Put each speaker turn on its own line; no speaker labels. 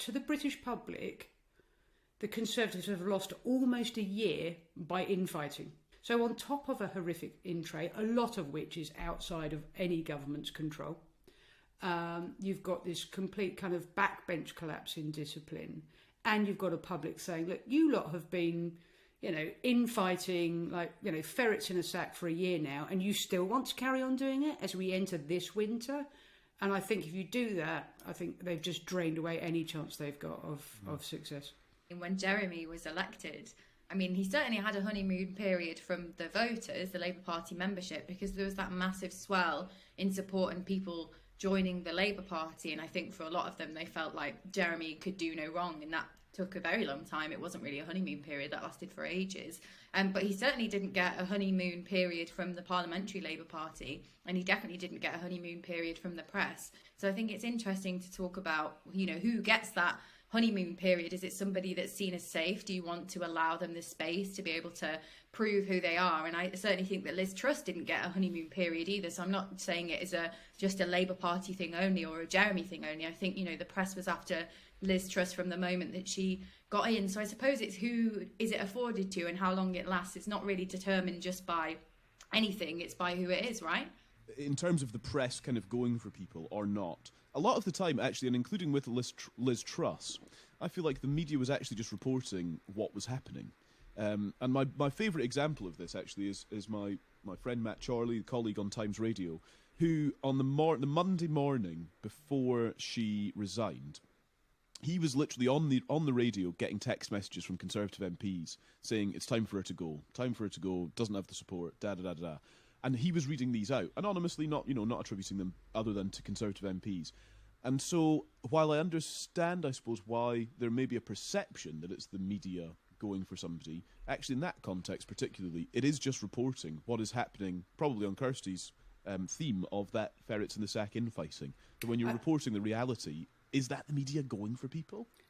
to the British public, the Conservatives have lost almost a year by infighting. So on top of a horrific in-tray, a lot of which is outside of any government's control, you've got this complete kind of backbench collapse in discipline, and you've got a public saying, look, you lot have been, infighting like, ferrets in a sack for a year now, and you still want to carry on doing it as we enter this winter. And I think if you do that, I think they've just drained away any chance they've got of success.
When Jeremy was elected, I mean, he certainly had a honeymoon period from the voters, the Labour Party membership, because there was that massive swell in support and people joining the Labour Party. And I think for a lot of them, they felt like Jeremy could do no wrong. And that took a very long time. It wasn't really a honeymoon period. That lasted for ages. But he certainly didn't get a honeymoon period from the Parliamentary Labour Party. And he definitely didn't get a honeymoon period from the press. So I think it's interesting to talk about, who gets that honeymoon period. Is it somebody that's seen as safe? Do you want to allow them the space to be able to prove who they are? And I certainly think that Liz Truss didn't get a honeymoon period either. So I'm not saying it is just a Labour Party thing only or a Jeremy thing only. I think, the press was after Liz Truss from the moment that she got in. So I suppose it's who is it afforded to and how long it lasts. It's not really determined just by anything. It's by who it is, right?
In terms of the press kind of going for people or not, a lot of the time, actually, and including with Liz Truss, I feel like the media was actually just reporting what was happening. And my favourite example of this, actually, is my friend Matt Charley, colleague on Times Radio, who on the Monday morning before she resigned, he was literally on the radio getting text messages from Conservative MPs saying it's time for her to go, doesn't have the support, da-da-da-da-da. And he was reading these out, anonymously, not attributing them other than to Conservative MPs. And so, while I understand, I suppose, why there may be a perception that it's the media going for somebody, actually in that context particularly, it is just reporting what is happening, probably on Kirsty's theme of that ferrets in the sack infighting. But when you're reporting the reality, is that the media going for people?